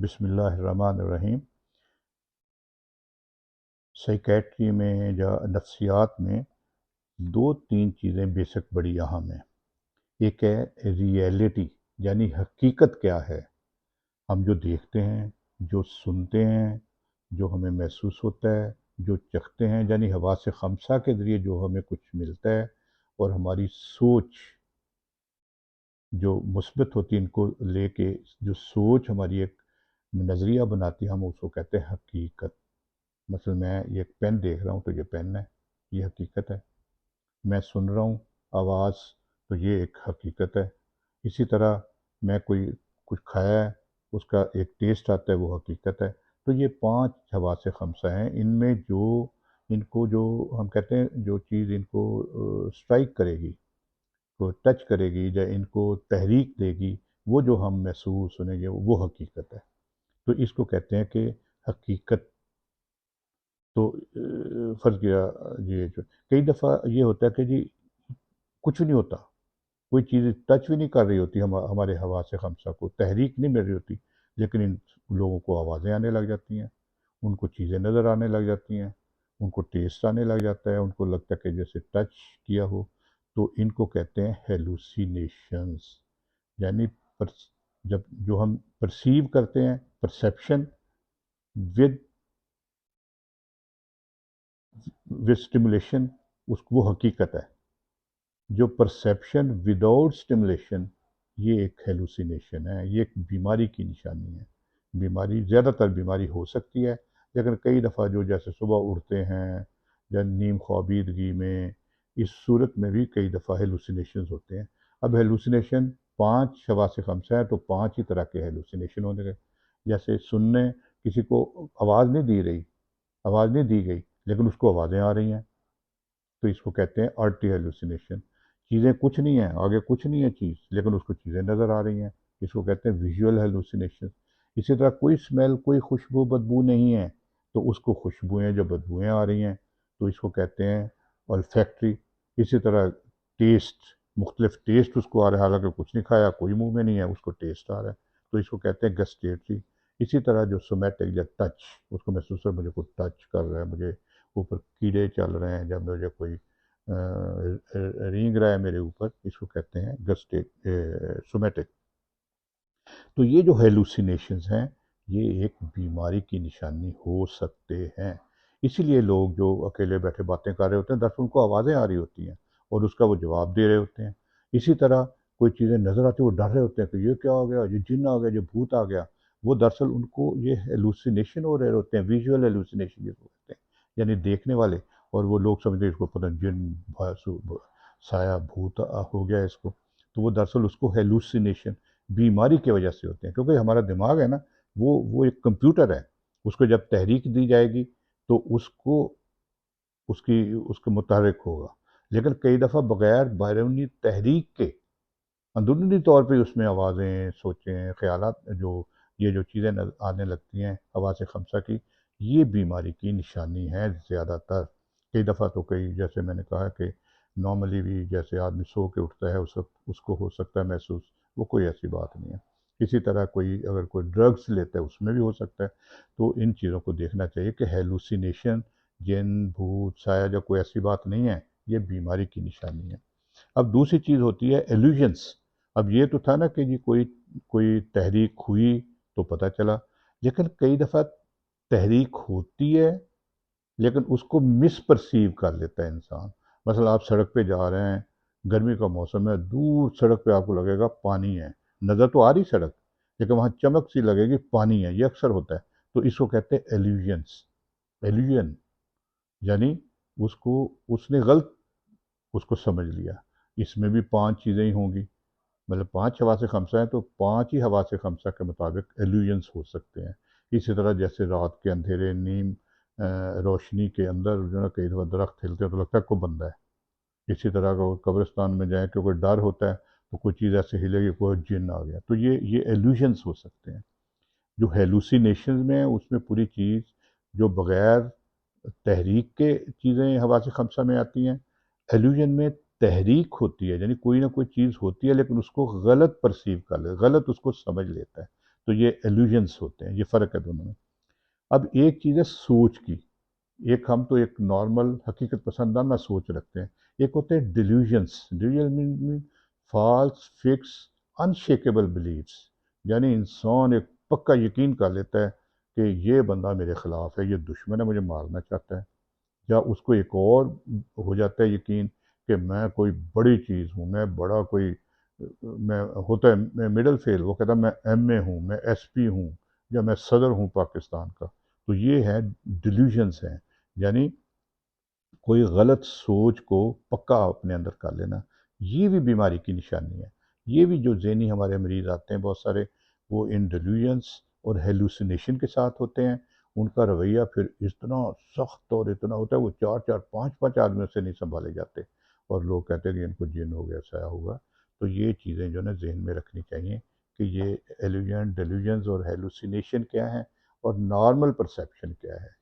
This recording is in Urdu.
بسم اللہ الرحمن الرحیم۔ سائیکیٹری میں یا نفسیات میں دو تین چیزیں بیسک بڑی اہم ہیں۔ ایک ہے ریئلٹی، یعنی حقیقت کیا ہے، ہم جو دیکھتے ہیں، جو سنتے ہیں، جو ہمیں محسوس ہوتا ہے، جو چکھتے ہیں، یعنی حواس خمسہ کے ذریعے جو ہمیں کچھ ملتا ہے، اور ہماری سوچ جو مثبت ہوتی ہے، ان کو لے کے جو سوچ ہماری ایک نظریہ بناتی ہے، ہم اس کو کہتے ہیں حقیقت۔ مثلا میں یہ پین دیکھ رہا ہوں تو یہ پین ہے، یہ حقیقت ہے۔ میں سن رہا ہوں آواز تو یہ ایک حقیقت ہے۔ اسی طرح میں کچھ کھایا ہے، اس کا ایک ٹیسٹ آتا ہے، وہ حقیقت ہے۔ تو یہ 5 حواس خمسہ ہیں، ان کو جو ہم کہتے ہیں، جو چیز ان کو اسٹرائک کرے گی، کو ٹچ کرے گی یا ان کو تحریک دے گی، وہ جو ہم محسوس سنیں گے وہ حقیقت ہے۔ تو اس کو کہتے ہیں کہ حقیقت۔ تو فرض کیا یہ جو کئی دفعہ یہ ہوتا ہے کہ جی کچھ نہیں ہوتا، کوئی چیز ٹچ بھی نہیں کر رہی ہوتی، ہمارے حواس خمسہ کو تحریک نہیں مل رہی ہوتی، لیکن ان لوگوں کو آوازیں آنے لگ جاتی ہیں، ان کو چیزیں نظر آنے لگ جاتی ہیں، ان کو ٹیسٹ آنے لگ جاتا ہے، ان کو لگتا ہے کہ جیسے ٹچ کیا ہو۔ تو ان کو کہتے ہیں ہیلوسینیشنز، یعنی جب جو ہم پرسیو کرتے ہیں، پرسیپشن ود اسٹیمولیشن، وہ حقیقت ہے۔ جو پرسیپشن وداؤٹ اسٹیمولیشن، یہ ایک ہیلوسینیشن ہے، یہ ایک بیماری کی نشانی ہے۔ بیماری، زیادہ تر بیماری ہو سکتی ہے، لیکن کئی دفعہ جو جیسے صبح اٹھتے ہیں یا نیم خوابیدگی میں، اس صورت میں بھی کئی دفعہ ہیلوسینیشنز ہوتے ہیں۔ اب ہیلوسینیشن 5 حواس خمسہ ہیں، تو 5 ہی طرح کے ہیلوسینیشن ہونے گئے۔ جیسے سننے، کسی کو آواز نہیں دی رہی، آواز نہیں دی گئی، لیکن اس کو آوازیں آ رہی ہیں، تو اس کو کہتے ہیں آرٹی ہیلوسینیشن۔ چیزیں کچھ نہیں ہیں، آگے کچھ نہیں ہے چیز، لیکن اس کو چیزیں نظر آ رہی ہیں، اس کو کہتے ہیں ویژول ہیلوسینیشن۔ اسی طرح کوئی اسمیل، کوئی خوشبو بدبو نہیں ہے، تو اس کو خوشبوئیں جو بدبوئیں آ رہی ہیں، تو اس کو کہتے ہیں olfactory۔ اسی طرح ٹیسٹ، مختلف ٹیسٹ اس کو آ رہا ہے، حالانکہ کچھ نہیں کھایا، کوئی منہ میں نہیں ہے، اس کو ٹیسٹ آ رہا ہے، تو اس کو کہتے ہیں گسٹیٹری۔ اسی طرح جو سومیٹک یا ٹچ، اس کو محسوس ہے مجھے کوئی ٹچ کر رہا ہے، مجھے اوپر کیڑے چل رہے ہیں، جب مجھے کوئی رینگ رہا ہے میرے اوپر، اس کو کہتے ہیں سومیٹک۔ تو یہ جو ہیلوسینیشنز ہیں، یہ ایک بیماری کی نشانی ہو سکتے ہیں۔ اسی لیے لوگ جو اکیلے بیٹھے باتیں کر رہے ہوتے ہیں، دراصل ان کو آوازیں آ رہی ہوتی ہیں، اور اس کا وہ جواب دے رہے ہوتے ہیں۔ اسی طرح کوئی چیزیں نظر آتی ہیں، وہ ڈر رہے ہوتے ہیں کہ یہ کیا ہو گیا، یہ جن آ گیا، یہ بھوت آ گیا۔ وہ دراصل ان کو یہ ہیلوسینیشن ہو رہے ہوتے ہیں، ویژول ہیلوسینیشن جس کو کہتے ہیں، یعنی دیکھنے والے، اور وہ لوگ سمجھتے ہیں اس کو پتہ جن سایہ بھوت ہو گیا اس کو، تو وہ دراصل اس کو ہیلوسینیشن بیماری کی وجہ سے ہوتے ہیں، کیونکہ ہمارا دماغ ہے نا، وہ ایک کمپیوٹر ہے، اس کو جب تحریک دی جائے گی تو اس کے متحرک ہوگا، لیکن کئی دفعہ بغیر بیرونی تحریک کے اندرونی طور پہ اس میں آوازیں، سوچیں، خیالات، یہ جو چیزیں آنے لگتی ہیں حواس خمسہ کی، یہ بیماری کی نشانی ہے زیادہ تر۔ کئی دفعہ تو جیسے میں نے کہا کہ نارملی بھی جیسے آدمی سو کے اٹھتا ہے، اس کو ہو سکتا ہے محسوس، وہ کوئی ایسی بات نہیں ہے۔ اسی طرح اگر کوئی ڈرگس لیتا ہے، اس میں بھی ہو سکتا ہے۔ تو ان چیزوں کو دیکھنا چاہیے کہ ہیلوسینیشن، جن، بھوت، سایہ جو کوئی ایسی بات نہیں ہے، یہ بیماری کی نشانی ہے۔ اب دوسری چیز ہوتی ہے ایلیوژنس۔ اب یہ تو تھا نا کہ جی کوئی تحریک ہوئی تو پتہ چلا، لیکن کئی دفعہ تحریک ہوتی ہے لیکن اس کو مس پرسیو کر لیتا ہے انسان۔ مثلا آپ سڑک پہ جا رہے ہیں، گرمی کا موسم ہے، دور سڑک پہ آپ کو لگے گا پانی ہے، نظر تو آ رہی سڑک، لیکن وہاں چمک سی لگے گی، پانی ہے، یہ اکثر ہوتا ہے۔ تو اس کو کہتے ہیں ایلیوژنس، ایلیوژن، یعنی اس نے غلط اس کو سمجھ لیا۔ اس میں بھی 5 چیزیں ہی ہوں گی، مطلب 5 حواس خمسہ ہیں، تو 5 ہی حواس خمسہ کے مطابق ایلیوژنس ہو سکتے ہیں۔ اسی طرح جیسے رات کے اندھیرے، نیم روشنی کے اندر جو ہے نا، کئی دفعہ درخت ہلتے ہیں تو لگتا ہے کوئی بندہ ہے۔ اسی طرح اگر قبرستان میں جائیں کیونکہ ڈر ہوتا ہے، تو کوئی چیز ایسے ہلے گی، کوئی جن آ گیا، تو یہ ایلیوژنس ہو سکتے ہیں۔ جو ہیلوسینیشنز میں ہیں، اس میں پوری چیز جو بغیر تحریک کے چیزیں حواس خمسہ میں آتی ہیں۔ ایلیوژن میں تحریک ہوتی ہے، یعنی کوئی نہ کوئی چیز ہوتی ہے، لیکن اس کو غلط پرسیو کر لے، غلط اس کو سمجھ لیتا ہے، تو یہ ایلوژنس ہوتے ہیں، یہ فرق ہے دونوں میں۔ اب ایک چیز ہے سوچ کی، ایک ہم تو ایک نارمل حقیقت پسندانہ سوچ رکھتے ہیں، ایک ہوتے ہیں ڈیلیوژنس، ڈیلیوژن مین فالس فکس انشیکیبل بلیفس، یعنی انسان ایک پکا یقین کر لیتا ہے کہ یہ بندہ میرے خلاف ہے، یہ دشمن ہے، مجھے مارنا چاہتا ہے، یا اس کو ایک اور ہو جاتا ہے یقین کہ میں کوئی بڑی چیز ہوں، میں بڑا کوئی، میں ہوتا ہے مڈل فیل، وہ کہتا ہے میں ایم اے ہوں، میں ایس پی ہوں، یا میں صدر ہوں پاکستان کا۔ تو یہ ہے ڈیلیوژنس ہیں، یعنی کوئی غلط سوچ کو پکا اپنے اندر کر لینا، یہ بھی بیماری کی نشانی ہے۔ یہ بھی جو ذہنی ہمارے مریض آتے ہیں بہت سارے، وہ ان ڈیلیوژنس اور ہیلوسینیشن کے ساتھ ہوتے ہیں، ان کا رویہ پھر اتنا سخت اور اتنا ہوتا ہے، وہ چار چار پانچ پانچ آدمیوں سے نہیں سنبھالے جاتے، اور لوگ کہتے ہیں کہ ان کو جن ہو گیا، سایہ ہوگا۔ تو یہ چیزیں جو ہے نا ذہن میں رکھنی چاہیے کہ یہ ایلوژن ڈیلیوژنز اور ہیلوسینیشن کیا ہیں، اور نارمل پرسیپشن کیا ہے۔